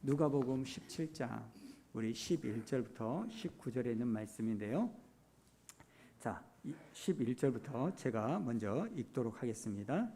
누가복음 17장 우리 11절부터 19절에 있는 말씀인데요. 자, 11절부터 제가 먼저 읽도록 하겠습니다.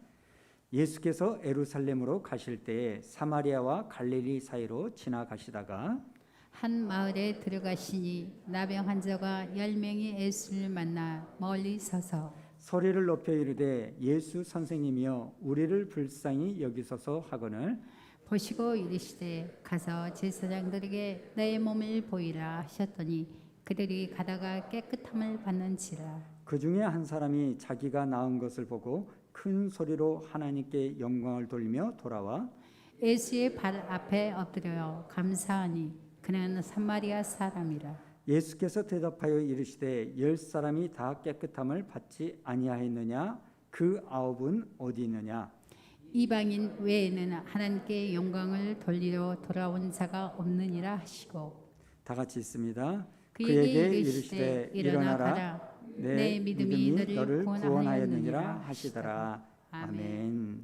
예수께서 예루살렘으로 가실 때에 사마리아와 갈릴리 사이로 지나가시다가 한 마을에 들어가시니 나병 환자가 10명이 예수를 만나 멀리 서서 소리를 높여 이르되 예수 선생님이여 우리를 불쌍히 여기소서 하거늘 보시고 이르시되 가서 제사장들에게 내 몸을 보이라 하셨더니 그들이 가다가 깨끗함을 받는지라. 그 중에 한 사람이 자기가 나은 것을 보고 큰 소리로 하나님께 영광을 돌리며 돌아와 예수의 발 앞에 엎드려 감사하니 그는 사마리아 사람이라. 예수께서 대답하여 이르시되 10사람이 다 깨끗함을 받지 아니하였느냐 그 9은 어디 있느냐. 이방인 외에는 하나님께 영광을 돌리러 돌아온 자가 없느니라 하시고 다 같이 있습니다. 그에게 이르시되 일어나 가라 내 믿음이 너를 구원하였느니라 하시더라. 아멘.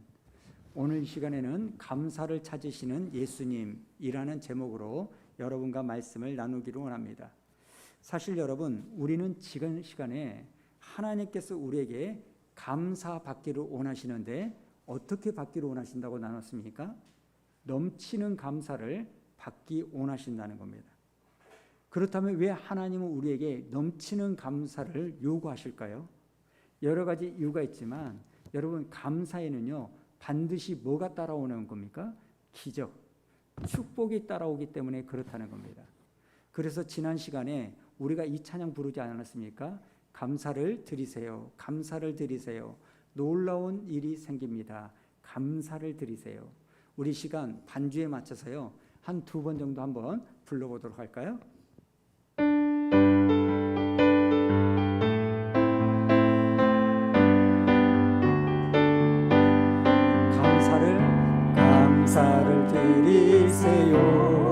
오늘 이 시간에는 감사를 찾으시는 예수님이라는 제목으로 여러분과 말씀을 나누기를 원합니다. 사실 여러분, 우리는 지금 시간에 하나님께서 우리에게 감사받기를 원하시는데 어떻게 받기를 원하신다고 나눴습니까? 넘치는 감사를 받기 원하신다는 겁니다. 그렇다면 왜 하나님은 우리에게 넘치는 감사를 요구하실까요? 여러 가지 이유가 있지만 여러분, 감사에는요 반드시 뭐가 따라오는 겁니까? 기적, 축복이 따라오기 때문에 그렇다는 겁니다. 그래서 지난 시간에 우리가 이 찬양 부르지 않았습니까? 감사를 드리세요. 감사를 드리세요. 놀라운 일이 생깁니다. 감사를 드리세요. 우리 시간 반주에 맞춰서요 한 2번 정도 한번 불러보도록 할까요? 감사를 드리세요.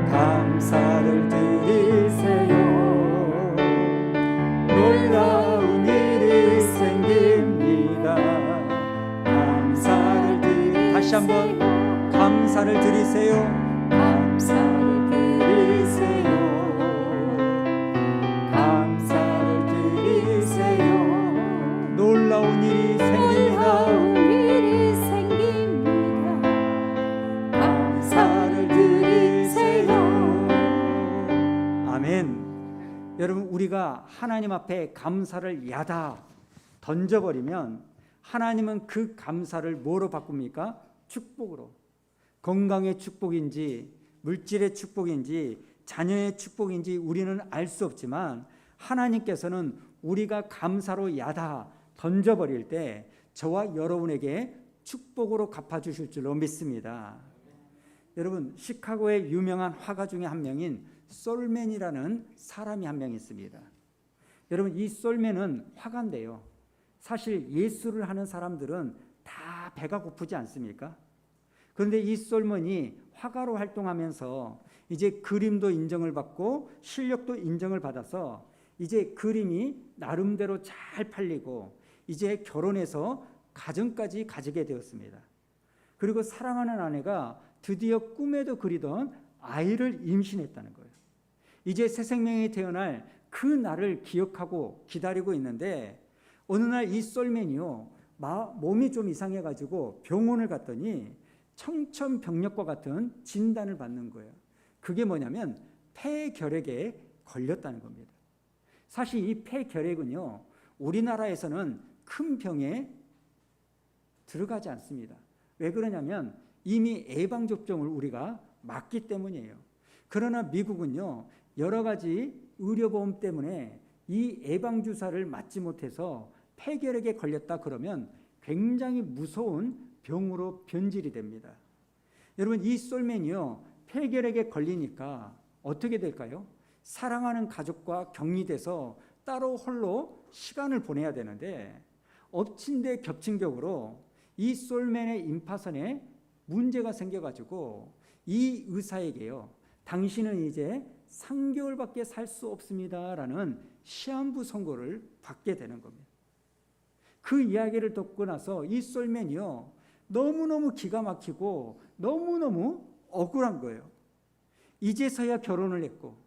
감사를 드리세요. 놀라운 일이 생깁니다. 다시 한번 감사를 드리세요. 감사를 드리세요. 감사를 드리세요. 놀라운 일이 생깁니다. 여러분, 우리가 하나님 앞에 감사를 야다 던져버리면 하나님은 그 감사를 뭐로 바꿉니까? 축복으로. 건강의 축복인지 물질의 축복인지 자녀의 축복인지 우리는 알 수 없지만 하나님께서는 우리가 감사로 야다 던져버릴 때 저와 여러분에게 축복으로 갚아주실 줄로 믿습니다. 여러분, 시카고의 유명한 화가 중에 한 명인 솔맨이라는 사람이 한 명 있습니다. 여러분, 이 솔맨은 화가인데요. 사실 예술을 하는 사람들은 다 배가 고프지 않습니까? 그런데 이 솔맨이 화가로 활동하면서 이제 그림도 인정을 받고 실력도 인정을 받아서 이제 그림이 나름대로 잘 팔리고 이제 결혼해서 가정까지 가지게 되었습니다. 그리고 사랑하는 아내가 드디어 꿈에도 그리던 아이를 임신했다는 거예요. 이제 새 생명이 태어날 그 날을 기억하고 기다리고 있는데 어느 날 이 솔맨이요 몸이 좀 이상해가지고 병원을 갔더니 청천벽력과 같은 진단을 받는 거예요. 그게 뭐냐면 폐결핵에 걸렸다는 겁니다. 사실 이 폐결핵은요 우리나라에서는 큰 병에 들어가지 않습니다. 왜 그러냐면 이미 예방접종을 우리가 맞기 때문이에요. 그러나 미국은요 여러 가지 의료보험 때문에 이 예방주사를 맞지 못해서 폐결핵에 걸렸다 그러면 굉장히 무서운 병으로 변질이 됩니다. 여러분, 이 솔맨이요 폐결핵에 걸리니까 어떻게 될까요? 사랑하는 가족과 격리돼서 따로 홀로 시간을 보내야 되는데 엎친 데 겹친 격으로 이 솔맨의 임파선에 문제가 생겨가지고 이 의사에게요 당신은 이제 3개월밖에 살 수 없습니다라는 시한부 선고를 받게 되는 겁니다. 그 이야기를 듣고 나서 이 솔맨이요 너무너무 기가 막히고 너무너무 억울한 거예요. 이제서야 결혼을 했고,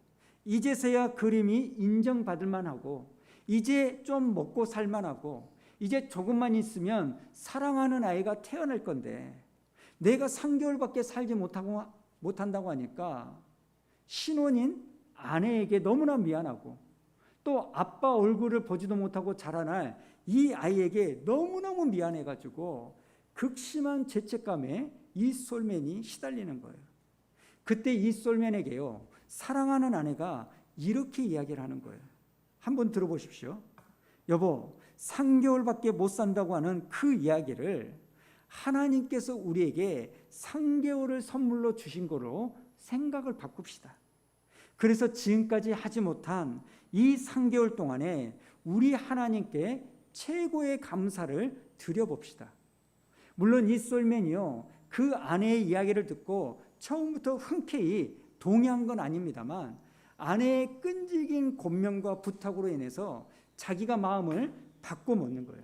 이제서야 그림이 인정받을 만하고, 이제 좀 먹고 살만하고, 이제 조금만 있으면 사랑하는 아이가 태어날 건데 내가 3개월밖에 살지 못한다고 하니까 신혼인 아내에게 너무나 미안하고, 또 아빠 얼굴을 보지도 못하고 자라날 이 아이에게 너무너무 미안해가지고 극심한 죄책감에 이 솔맨이 시달리는 거예요. 그때 이 솔맨에게요, 사랑하는 아내가 이렇게 이야기를 하는 거예요. 한번 들어보십시오. 여보, 3개월밖에 못 산다고 하는 그 이야기를 하나님께서 우리에게 3개월을 선물로 주신 거로 생각을 바꿉시다. 그래서 지금까지 하지 못한 이 3개월 동안에 우리 하나님께 최고의 감사를 드려봅시다. 물론 이 솔맨이요, 그 아내의 이야기를 듣고 처음부터 흔쾌히 동의한 건 아닙니다만 아내의 끈질긴 권면과 부탁으로 인해서 자기가 마음을 바꿔먹는 거예요.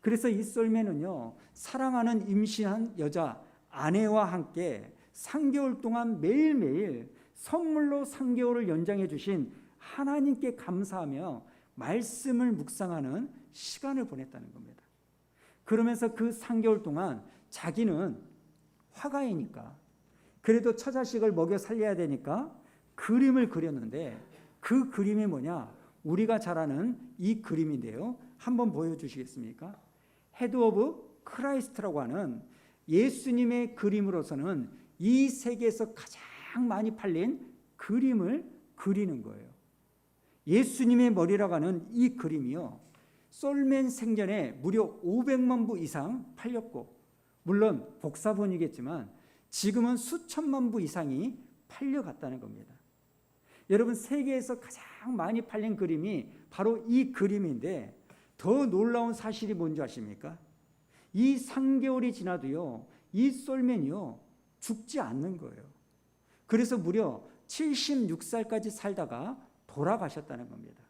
그래서 이 솔맨은요, 사랑하는 임신한 여자 아내와 함께 3개월 동안 매일매일 선물로 3개월을 연장해 주신 하나님께 감사하며 말씀을 묵상하는 시간을 보냈다는 겁니다. 그러면서 그 3개월 동안 자기는 화가이니까, 그래도 처자식을 먹여 살려야 되니까 그림을 그렸는데, 그 그림이 뭐냐? 우리가 잘 아는 이 그림인데요. 한번 보여주시겠습니까? 헤드 오브 크라이스트라고 하는 예수님의 그림으로서는 이 세계에서 가장 많이 팔린 그림을 그리는 거예요. 예수님의 머리라고 하는 이 그림이요, 솔맨 생전에 무려 500만 부 이상 팔렸고, 물론 복사본이겠지만 지금은 수천만 부 이상이 팔려갔다는 겁니다. 여러분, 세계에서 가장 많이 팔린 그림이 바로 이 그림인데, 더 놀라운 사실이 뭔지 아십니까? 이 3개월이 지나도요, 이 솔맨이요, 죽지 않는 거예요. 그래서 무려 76살까지 살다가 돌아가셨다는 겁니다.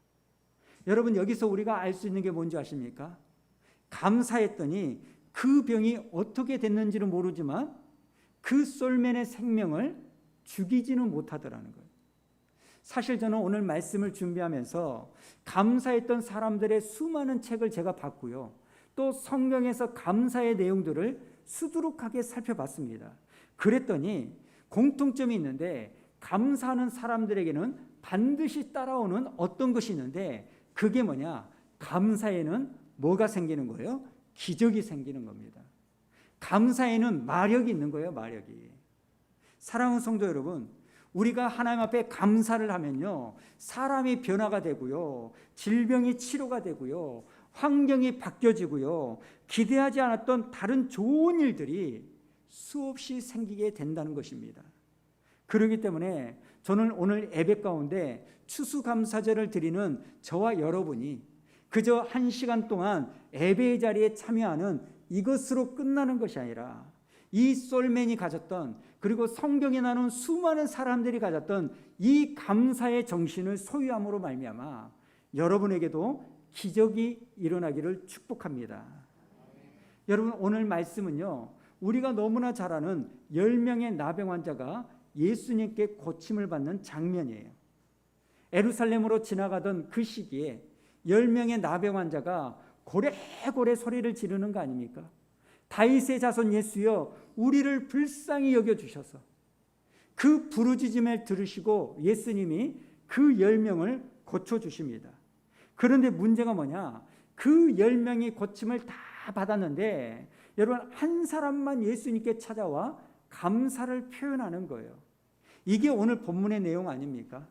여러분, 여기서 우리가 알 수 있는 게 뭔지 아십니까? 감사했더니 그 병이 어떻게 됐는지는 모르지만 그 솔맨의 생명을 죽이지는 못하더라는 거예요. 사실 저는 오늘 말씀을 준비하면서 감사했던 사람들의 수많은 책을 제가 봤고요, 또 성경에서 감사의 내용들을 수두룩하게 살펴봤습니다. 그랬더니 공통점이 있는데, 감사하는 사람들에게는 반드시 따라오는 어떤 것이 있는데, 그게 뭐냐? 감사에는 뭐가 생기는 거예요? 기적이 생기는 겁니다. 감사에는 마력이 있는 거예요, 마력이. 사랑하는 성도 여러분, 우리가 하나님 앞에 감사를 하면요, 사람이 변화가 되고요, 질병이 치료가 되고요, 환경이 바뀌어지고요, 기대하지 않았던 다른 좋은 일들이 수없이 생기게 된다는 것입니다. 그렇기 때문에 저는 오늘 예배 가운데 추수감사절을 드리는 저와 여러분이 그저 1시간 동안 예배의 자리에 참여하는 이것으로 끝나는 것이 아니라, 이 솔맨이 가졌던, 그리고 성경에 나눈 수많은 사람들이 가졌던 이 감사의 정신을 소유함으로 말미암아 여러분에게도 기적이 일어나기를 축복합니다. 여러분, 오늘 말씀은요, 우리가 너무나 잘 아는 10명의 나병 환자가 예수님께 고침을 받는 장면이에요. 예루살렘으로 지나가던 그 시기에 10명의 나병 환자가 고래고래 소리를 지르는 거 아닙니까? 다윗의 자손 예수여, 우리를 불쌍히 여겨주셔서. 그 부르짖음을 들으시고 예수님이 그 10명을 고쳐주십니다. 그런데 문제가 뭐냐? 그 10명이 고침을 다 받았는데 여러분, 한 사람만 예수님께 찾아와 감사를 표현하는 거예요. 이게 오늘 본문의 내용 아닙니까?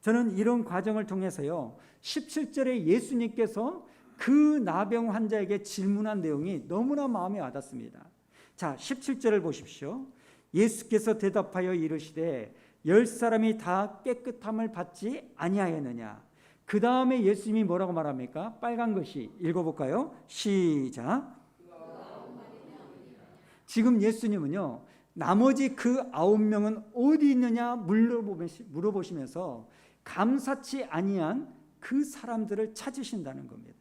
저는 이런 과정을 통해서요, 17절에 예수님께서 그 나병 환자에게 질문한 내용이 너무나 마음에 와닿습니다. 자, 17절을 보십시오. 예수께서 대답하여 이르시되 10사람이 다 깨끗함을 받지 아니하였느냐. 그 다음에 예수님이 뭐라고 말합니까? 빨간 글씨 읽어볼까요? 시작. 지금 예수님은요, 나머지 그 9명은 어디 있느냐 물어보시면서 감사치 아니한 그 사람들을 찾으신다는 겁니다.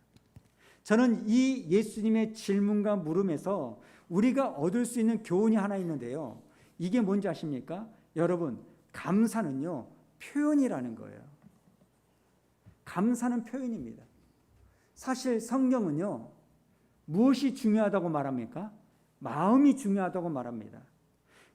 저는 이 예수님의 질문과 물음에서 우리가 얻을 수 있는 교훈이 하나 있는데요, 이게 뭔지 아십니까? 여러분, 감사는요, 표현이라는 거예요. 감사는 표현입니다. 사실 성경은요, 무엇이 중요하다고 말합니까? 마음이 중요하다고 말합니다.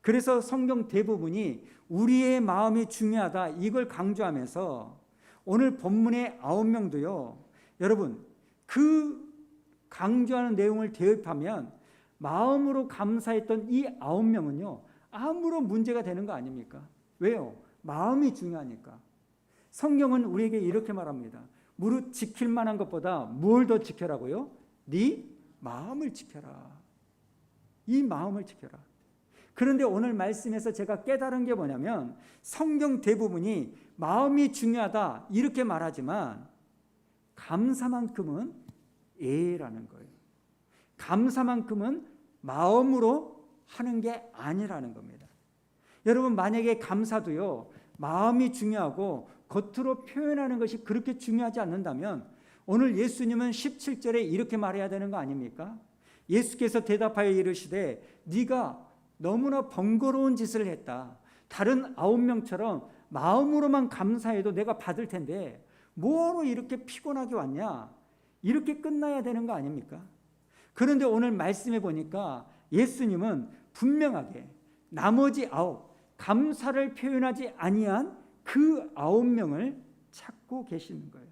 그래서 성경 대부분이 우리의 마음이 중요하다, 이걸 강조하면서 오늘 본문의 9명도요, 여러분, 그 강조하는 내용을 대입하면 마음으로 감사했던 이 9명은요, 아무런 문제가 되는 거 아닙니까? 왜요? 마음이 중요하니까. 성경은 우리에게 이렇게 말합니다. 무릇 지킬 만한 것보다 뭘 더 지켜라고요? 네 마음을 지켜라. 이 마음을 지켜라. 그런데 오늘 말씀에서 제가 깨달은 게 뭐냐면 성경 대부분이 마음이 중요하다 이렇게 말하지만 감사만큼은 예라는 거예요. 감사만큼은 마음으로 하는 게 아니라는 겁니다. 여러분, 만약에 감사도요, 마음이 중요하고 겉으로 표현하는 것이 그렇게 중요하지 않는다면 오늘 예수님은 17절에 이렇게 말해야 되는 거 아닙니까? 예수께서 대답하여 이르시되 네가 너무나 번거로운 짓을 했다. 다른 9명처럼 마음으로만 감사해도 내가 받을 텐데 뭐하러 이렇게 피곤하게 왔냐? 이렇게 끝나야 되는 거 아닙니까? 그런데 오늘 말씀해 보니까 예수님은 분명하게 나머지 9, 감사를 표현하지 아니한 그 9명을 찾고 계시는 거예요.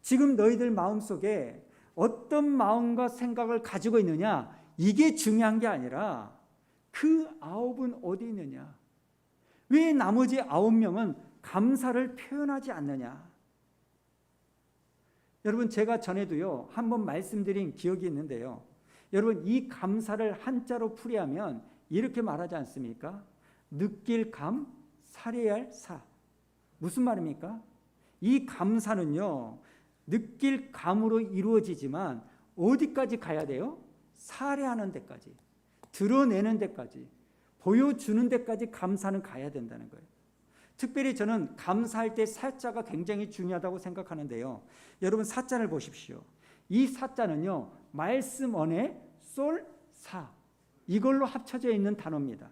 지금 너희들 마음속에 어떤 마음과 생각을 가지고 있느냐, 이게 중요한 게 아니라 그 9은 어디 있느냐, 왜 나머지 9명은 감사를 표현하지 않느냐. 여러분, 제가 전에도요 한번 말씀드린 기억이 있는데요, 여러분, 이 감사를 한자로 풀이하면 이렇게 말하지 않습니까? 느낄 감, 살해할 사. 무슨 말입니까? 이 감사는요, 느낄 감으로 이루어지지만 어디까지 가야 돼요? 살해하는 데까지, 드러내는 데까지, 보여주는 데까지 감사는 가야 된다는 거예요. 특별히 저는 감사할 때 사자가 굉장히 중요하다고 생각하는데요, 여러분, 사자를 보십시오. 이 사자는요, 말씀 언에 솔, 사, 이걸로 합쳐져 있는 단어입니다.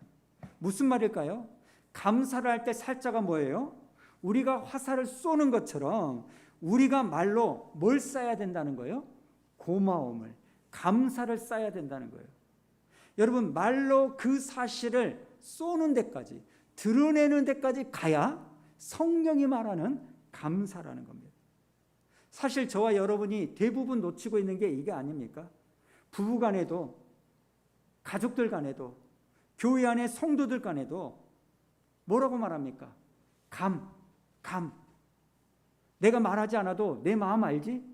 무슨 말일까요? 감사를 할 때 살자가 뭐예요? 우리가 화살을 쏘는 것처럼 우리가 말로 뭘 써야 된다는 거예요? 고마움을, 감사를 써야 된다는 거예요. 여러분, 말로 그 사실을 쏘는 데까지, 드러내는 데까지 가야 성경이 말하는 감사라는 겁니다. 사실 저와 여러분이 대부분 놓치고 있는 게 이게 아닙니까? 부부 간에도, 가족들 간에도, 교회 안에 성도들 간에도 뭐라고 말합니까? 감. 내가 말하지 않아도 내 마음 알지?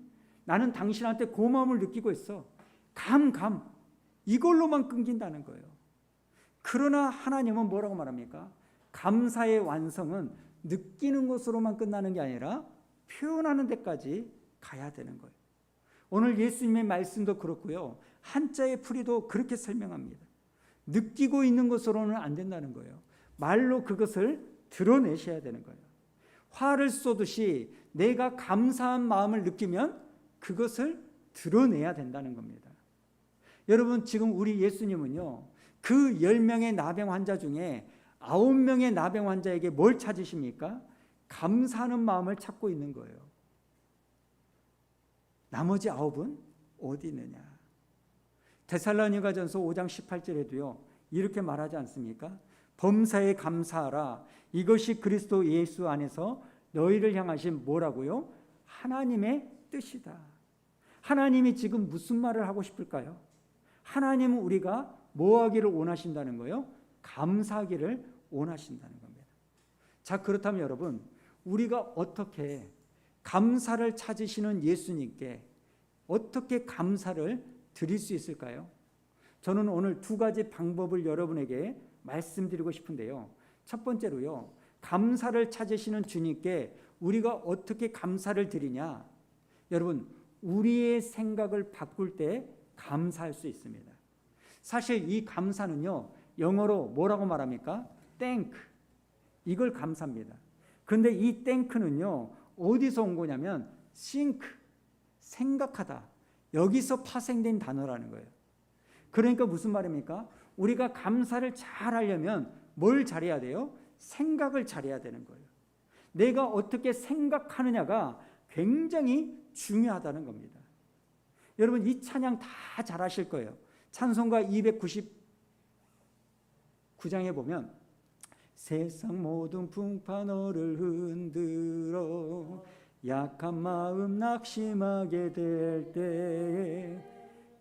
나는 당신한테 고마움을 느끼고 있어. 감. 이걸로만 끊긴다는 거예요. 그러나 하나님은 뭐라고 말합니까? 감사의 완성은 느끼는 것으로만 끝나는 게 아니라 표현하는 데까지 가야 되는 거예요. 오늘 예수님의 말씀도 그렇고요, 한자의 풀이도 그렇게 설명합니다. 느끼고 있는 것으로는 안 된다는 거예요. 말로 그것을 드러내셔야 되는 거예요. 화를 쏘듯이 내가 감사한 마음을 느끼면 그것을 드러내야 된다는 겁니다. 여러분, 지금 우리 예수님은요, 그 10명의 나병 환자 중에 9명의 나병 환자에게 뭘 찾으십니까? 감사하는 마음을 찾고 있는 거예요. 나머지 9은 어디 있느냐? 데살로니가전서 5장 18절에도요 이렇게 말하지 않습니까? 범사에 감사하라. 이것이 그리스도 예수 안에서 너희를 향하신 뭐라고요? 하나님의 뜻이다. 하나님이 지금 무슨 말을 하고 싶을까요? 하나님은 우리가 뭐 하기를 원하신다는 거예요? 감사하기를 원하신다는 겁니다. 자, 그렇다면 여러분, 우리가 어떻게 감사를 찾으시는 예수님께 어떻게 감사를 드릴 수 있을까요? 저는 오늘 2가지 방법을 여러분에게 말씀드리고 싶은데요. 첫 번째로요, 감사를 찾으시는 주님께 우리가 어떻게 감사를 드리냐? 여러분, 우리의 생각을 바꿀 때 감사할 수 있습니다. 사실 이 감사는요, 영어로 뭐라고 말합니까? thank. 이걸 감사합니다. 그런데 이 thank는요, 어디서 온 거냐면 think, 생각하다. 여기서 파생된 단어라는 거예요. 그러니까 무슨 말입니까? 우리가 감사를 잘 하려면 뭘 잘해야 돼요? 생각을 잘해야 되는 거예요. 내가 어떻게 생각하느냐가 굉장히 중요하다는 겁니다. 여러분 이 찬양 다 잘하실 거예요. 찬송가 299장에 보면 세상 모든 풍파 너를 흔들어 약한 마음 낙심하게 될 때,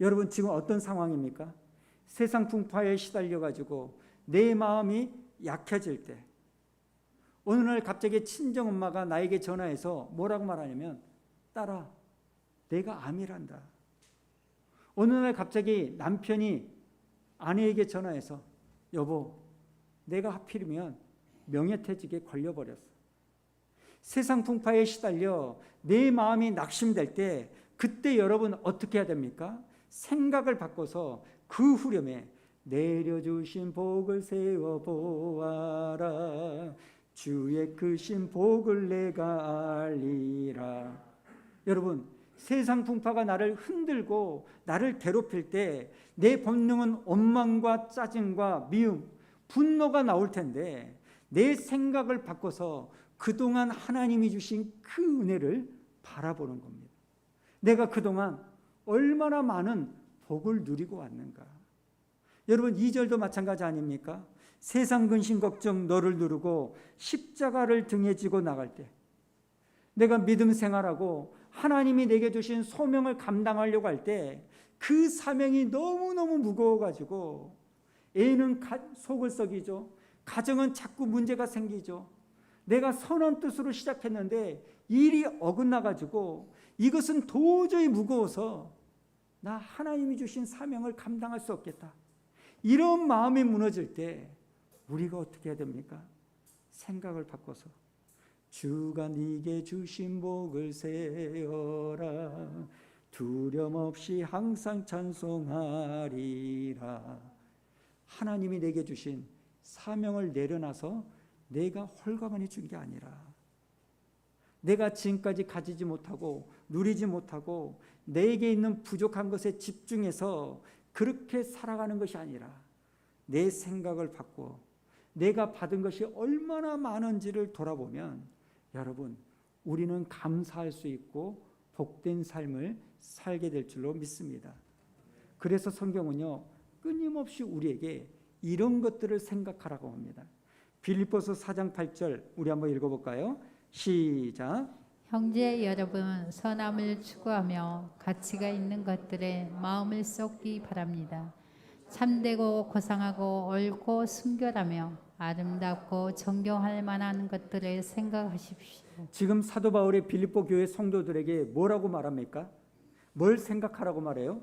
여러분 지금 어떤 상황입니까? 세상 풍파에 시달려 가지고 내 마음이 약해질 때, 어느 날 갑자기 친정엄마가 나에게 전화해서 뭐라고 말하냐면 딸아 내가 암이란다. 어느 날 갑자기 남편이 아내에게 전화해서 여보 내가 하필이면 명예퇴직에 걸려버렸어. 세상 풍파에 시달려 내 마음이 낙심될 때, 그때 여러분 어떻게 해야 됩니까? 생각을 바꿔서 그 후렴에 내려주신 복을 세워보아라 주의 크신 복을 내가 알리라. 여러분 세상 풍파가 나를 흔들고 나를 괴롭힐 때 내 본능은 원망과 짜증과 미움, 분노가 나올 텐데 내 생각을 바꿔서 그동안 하나님이 주신 그 은혜를 바라보는 겁니다. 내가 그동안 얼마나 많은 복을 누리고 왔는가. 여러분 2절도 마찬가지 아닙니까? 세상 근심 걱정 너를 누르고 십자가를 등에 지고 나갈 때, 내가 믿음 생활하고 하나님이 내게 주신 소명을 감당하려고 할 때 그 사명이 너무너무 무거워가지고 애는 속을 썩이죠. 가정은 자꾸 문제가 생기죠. 내가 선한 뜻으로 시작했는데 일이 어긋나가지고 이것은 도저히 무거워서 나 하나님이 주신 사명을 감당할 수 없겠다. 이런 마음이 무너질 때 우리가 어떻게 해야 됩니까? 생각을 바꿔서 주가 네게 주신 복을 세어라 두려움 없이 항상 찬송하리라. 하나님이 내게 주신 사명을 내려놔서 내가 홀가분히 준 게 아니라, 내가 지금까지 가지지 못하고 누리지 못하고 내게 있는 부족한 것에 집중해서 그렇게 살아가는 것이 아니라 내 생각을 바꿔 내가 받은 것이 얼마나 많은지를 돌아보면 여러분 우리는 감사할 수 있고 복된 삶을 살게 될 줄로 믿습니다. 그래서 성경은요 끊임없이 우리에게 이런 것들을 생각하라고 합니다. 빌립보서 4장 8절 우리 한번 읽어볼까요? 시작. 형제 여러분 선함을 추구하며 가치가 있는 것들에 마음을 쏟기 바랍니다. 참되고 고상하고 옳고 순결하며 아름답고 정경할 만한 것들을 생각하십시오. 지금 사도 바울이 빌립보 교회 성도들에게 뭐라고 말합니까? 뭘 생각하라고 말해요?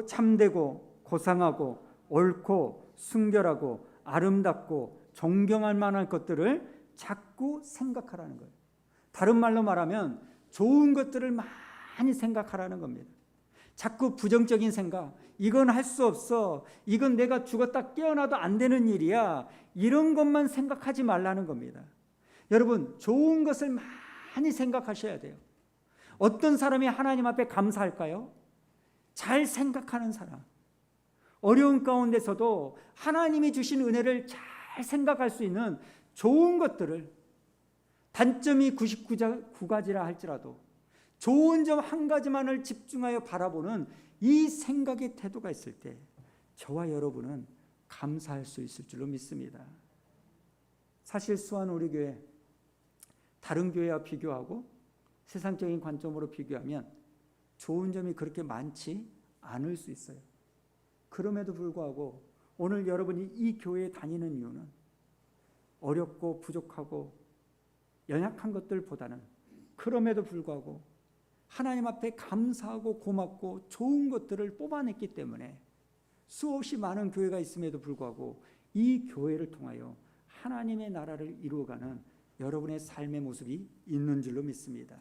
참되고 고상하고 옳고 순결하고 아름답고 존경할 만한 것들을 자꾸 생각하라는 거예요. 다른 말로 말하면 좋은 것들을 많이 생각하라는 겁니다. 자꾸 부정적인 생각, 이건 할 수 없어, 이건 내가 죽었다 깨어나도 안 되는 일이야, 이런 것만 생각하지 말라는 겁니다. 여러분 좋은 것을 많이 생각하셔야 돼요. 어떤 사람이 하나님 앞에 감사할까요? 잘 생각하는 사람. 어려운 가운데서도 하나님이 주신 은혜를 잘 생각할 수 있는 좋은 것들을, 단점이 99가지라 할지라도 좋은 점 한 가지만을 집중하여 바라보는 이 생각의 태도가 있을 때 저와 여러분은 감사할 수 있을 줄로 믿습니다. 사실 수원 우리 교회 다른 교회와 비교하고 세상적인 관점으로 비교하면 좋은 점이 그렇게 많지 않을 수 있어요. 그럼에도 불구하고 오늘 여러분이 이 교회에 다니는 이유는 어렵고 부족하고 연약한 것들보다는 그럼에도 불구하고 하나님 앞에 감사하고 고맙고 좋은 것들을 뽑아냈기 때문에 수없이 많은 교회가 있음에도 불구하고 이 교회를 통하여 하나님의 나라를 이루어가는 여러분의 삶의 모습이 있는 줄로 믿습니다.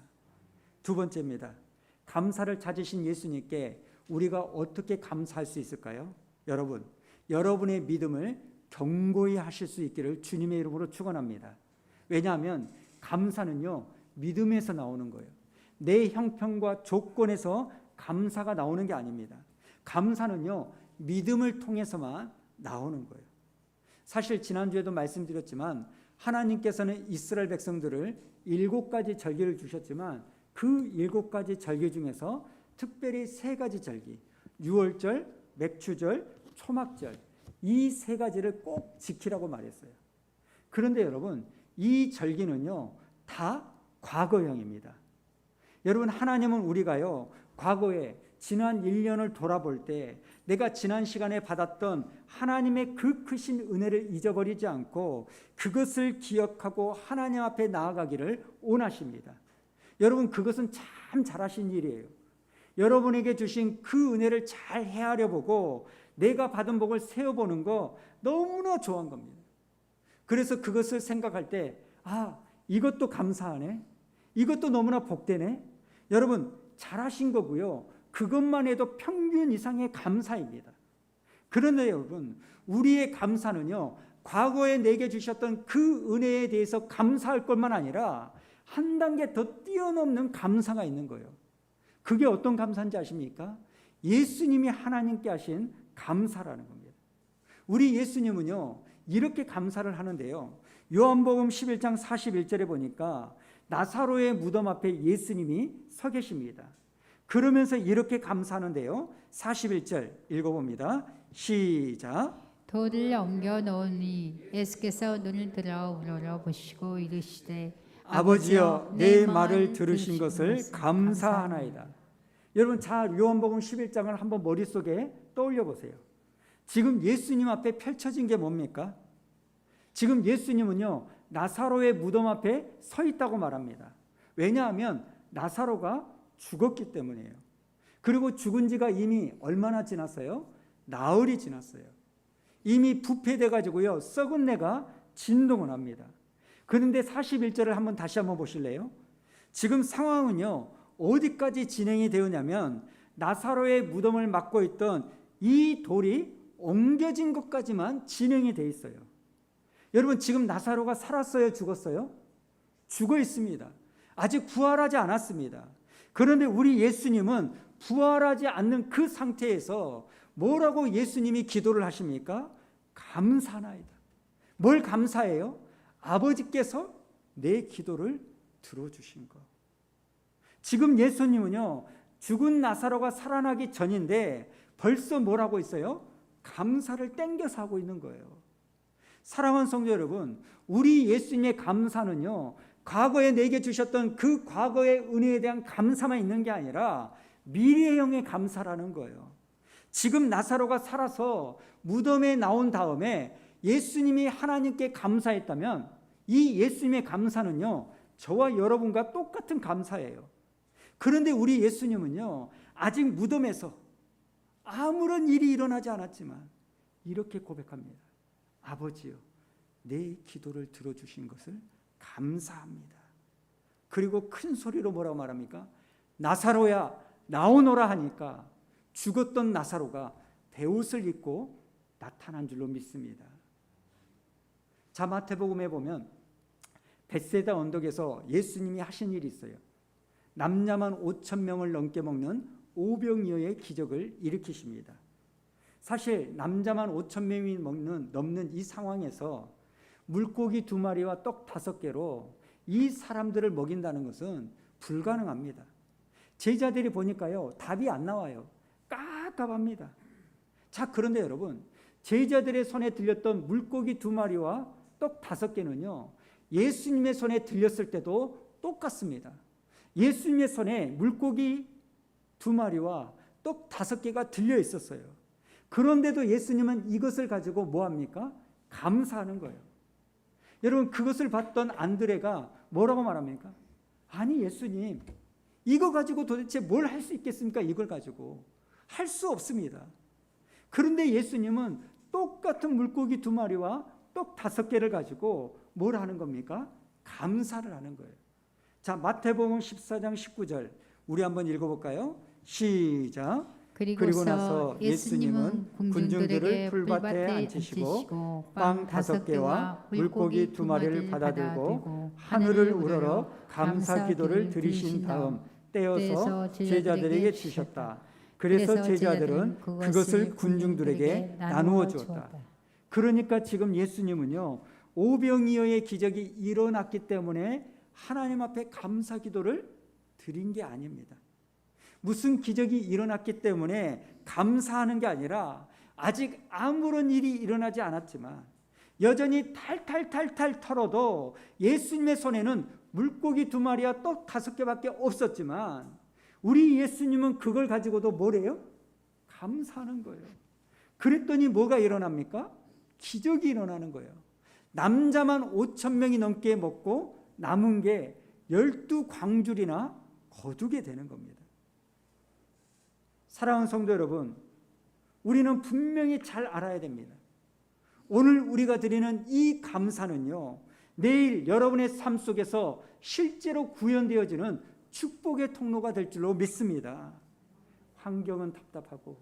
두 번째입니다. 감사를 찾으신 예수님께 우리가 어떻게 감사할 수 있을까요? 여러분, 여러분의 믿음을 견고히 하실 수 있기를 주님의 이름으로 축원합니다. 왜냐하면 감사는요 믿음에서 나오는 거예요. 내 형편과 조건에서 감사가 나오는 게 아닙니다. 감사는요 믿음을 통해서만 나오는 거예요. 사실 지난주에도 말씀드렸지만 하나님께서는 이스라엘 백성들을 7가지 절기를 주셨지만 그 7가지 절기 중에서 특별히 3가지 절기, 유월절, 맥추절, 초막절, 이 3가지를 꼭 지키라고 말했어요. 그런데 여러분, 이 절기는요 다 과거형입니다. 여러분, 하나님은 우리가요 과거에 지난 1년을 돌아볼 때 내가 지난 시간에 받았던 하나님의 그 크신 은혜를 잊어버리지 않고 그것을 기억하고 하나님 앞에 나아가기를 원하십니다. 여러분, 그것은 참 잘하신 일이에요. 여러분에게 주신 그 은혜를 잘 헤아려 보고 내가 받은 복을 세어보는 거 너무나 좋아한 겁니다. 그래서 그것을 생각할 때 이것도 감사하네, 이것도 너무나 복되네. 여러분, 잘하신 거고요, 그것만 해도 평균 이상의 감사입니다. 그런데 여러분, 우리의 감사는요 과거에 내게 주셨던 그 은혜에 대해서 감사할 것만 아니라 한 단계 더 뛰어넘는 감사가 있는 거예요. 그게 어떤 감사인지 아십니까? 예수님이 하나님께 하신 감사라는 겁니다. 우리 예수님은요 이렇게 감사를 하는데요, 요한복음 11장 41절에 보니까 나사로의 무덤 앞에 예수님이 서 계십니다. 그러면서 이렇게 감사하는데요, 41절 읽어봅니다. 시작. 돌을 옮겨 놓으니 예수께서 눈을 들어 우러러보시고 이르시되 아버지여, 내 말을 들으신 것을 감사하나이다. 여러분, 자, 요한복음 11장을 한번 머릿속에 떠올려 보세요. 지금 예수님 앞에 펼쳐진 게 뭡니까? 지금 예수님은요 나사로의 무덤 앞에 서 있다고 말합니다. 왜냐하면 나사로가 죽었기 때문이에요. 그리고 죽은 지가 이미 얼마나 지났어요? 나흘이 지났어요. 이미 부패돼 가지고요 썩은 내가 진동을 합니다. 그런데 41절을 다시 한번 보실래요? 지금 상황은요 어디까지 진행이 되었냐면 나사로의 무덤을 막고 있던 이 돌이 옮겨진 것까지만 진행이 돼 있어요. 여러분, 지금 나사로가 살았어요, 죽었어요? 죽어 있습니다. 아직 부활하지 않았습니다. 그런데 우리 예수님은 부활하지 않는 그 상태에서 뭐라고 예수님이 기도를 하십니까? 감사나이다. 뭘 감사해요? 아버지께서 내 기도를 들어주신 것. 지금 예수님은요 죽은 나사로가 살아나기 전인데 벌써 뭐라고 있어요? 감사를 땡겨서 하고 있는 거예요. 사랑하는 성도 여러분, 우리 예수님의 감사는요 과거에 내게 주셨던 그 과거의 은혜에 대한 감사만 있는 게 아니라 미래형의 감사라는 거예요. 지금 나사로가 살아서 무덤에 나온 다음에 예수님이 하나님께 감사했다면 이 예수님의 감사는요 저와 여러분과 똑같은 감사예요. 그런데 우리 예수님은요 아직 무덤에서 아무런 일이 일어나지 않았지만 이렇게 고백합니다. 아버지요, 내 기도를 들어주신 것을 감사합니다. 그리고 큰 소리로 뭐라고 말합니까? 나사로야, 나오너라 하니까 죽었던 나사로가 베옷을 입고 나타난 줄로 믿습니다. 자, 마태복음에 보면 벳세다 언덕에서 예수님이 하신 일이 있어요. 남녀만 5,000명을 넘게 먹는 오병이어의 기적을 일으키십니다. 사실 남자만 5,000명이 넘는 이 상황에서 물고기 2마리와 떡 5개로 이 사람들을 먹인다는 것은 불가능합니다. 제자들이 보니까요 답이 안 나와요. 깝깝합니다. 자, 그런데 여러분, 제자들의 손에 들렸던 물고기 2마리와 떡 5개는요 예수님의 손에 들렸을 때도 똑같습니다. 예수님의 손에 물고기 2마리와 떡 5개가 들려 있었어요. 그런데도 예수님은 이것을 가지고 뭐합니까? 감사하는 거예요. 여러분, 그것을 봤던 안드레가 뭐라고 말합니까? 아니 예수님, 이거 가지고 도대체 뭘 할 수 있겠습니까? 이걸 가지고 할 수 없습니다. 그런데 예수님은 똑같은 물고기 2마리와 떡 5개를 가지고 뭘 하는 겁니까? 감사를 하는 거예요. 자, 마태복음 14장 19절 우리 한번 읽어볼까요? 시작. 그리고 나서 예수님은 군중들을 풀밭에 앉히시고 빵 5개와 물고기 2마리를 받아들고 하늘을 우러러 감사 기도를 드리신 다음 떼어서 제자들에게 주셨다. 그래서 제자들은 그것을 군중들에게 나누어 주었다. 그러니까 지금 예수님은요, 오병이어의 기적이 일어났기 때문에 하나님 앞에 감사 기도를 드린 게 아닙니다. 무슨 기적이 일어났기 때문에 감사하는 게 아니라 아직 아무런 일이 일어나지 않았지만 여전히 탈탈탈탈 털어도 예수님의 손에는 물고기 2마리와 떡 5개밖에 없었지만 우리 예수님은 그걸 가지고도 뭐래요? 감사하는 거예요. 그랬더니 뭐가 일어납니까? 기적이 일어나는 거예요. 남자만 5,000명이 넘게 먹고 남은 게 12광줄이나 거두게 되는 겁니다. 사랑하는 성도 여러분, 우리는 분명히 잘 알아야 됩니다. 오늘 우리가 드리는 이 감사는요, 내일 여러분의 삶 속에서 실제로 구현되어지는 축복의 통로가 될 줄로 믿습니다. 환경은 답답하고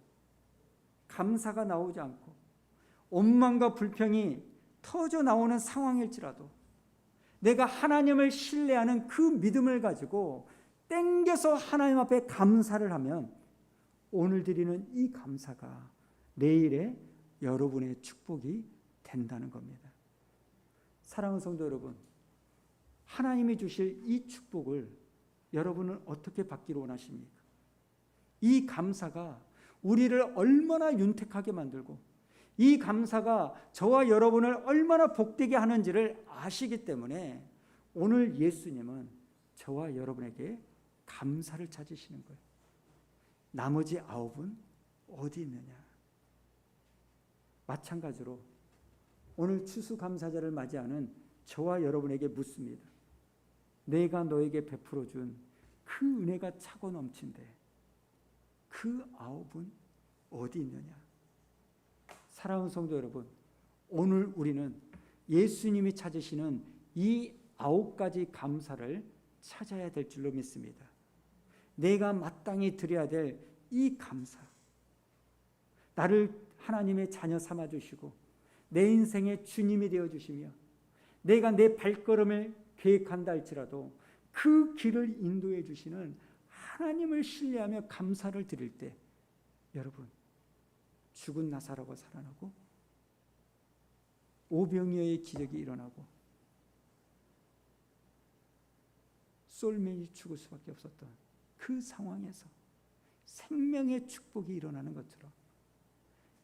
감사가 나오지 않고 원망과 불평이 터져 나오는 상황일지라도 내가 하나님을 신뢰하는 그 믿음을 가지고 땡겨서 하나님 앞에 감사를 하면 오늘 드리는 이 감사가 내일의 여러분의 축복이 된다는 겁니다. 사랑하는 성도 여러분, 하나님이 주실 이 축복을 여러분은 어떻게 받기를 원하십니까? 이 감사가 우리를 얼마나 윤택하게 만들고 이 감사가 저와 여러분을 얼마나 복되게 하는지를 아시기 때문에 오늘 예수님은 저와 여러분에게 감사를 찾으시는 거예요. 나머지 9은 어디 있느냐? 마찬가지로 오늘 추수감사절을 맞이하는 저와 여러분에게 묻습니다. 내가 너에게 베풀어 준 그 은혜가 차고 넘친데 그 9은 어디 있느냐? 사랑하는 성도 여러분, 오늘 우리는 예수님이 찾으시는 이 9가지 감사를 찾아야 될 줄로 믿습니다. 내가 마땅히 드려야 될 이 감사, 나를 하나님의 자녀 삼아 주시고 내 인생의 주님이 되어 주시며 내가 내 발걸음을 계획한다 할지라도 그 길을 인도해 주시는 하나님을 신뢰하며 감사를 드릴 때 여러분, 죽은 나사로가 살아나고 오병이어의 기적이 일어나고 솔맨이 죽을 수밖에 없었던 그 상황에서 생명의 축복이 일어나는 것처럼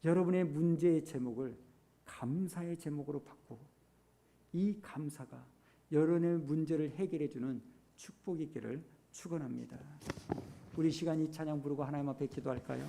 여러분의 문제의 제목을 감사의 제목으로 바꾸고 이 감사가 여러분의 문제를 해결해 주는 축복이 있기를 축원합니다. 우리 시간이 찬양 부르고 하나님 앞에 기도할까요?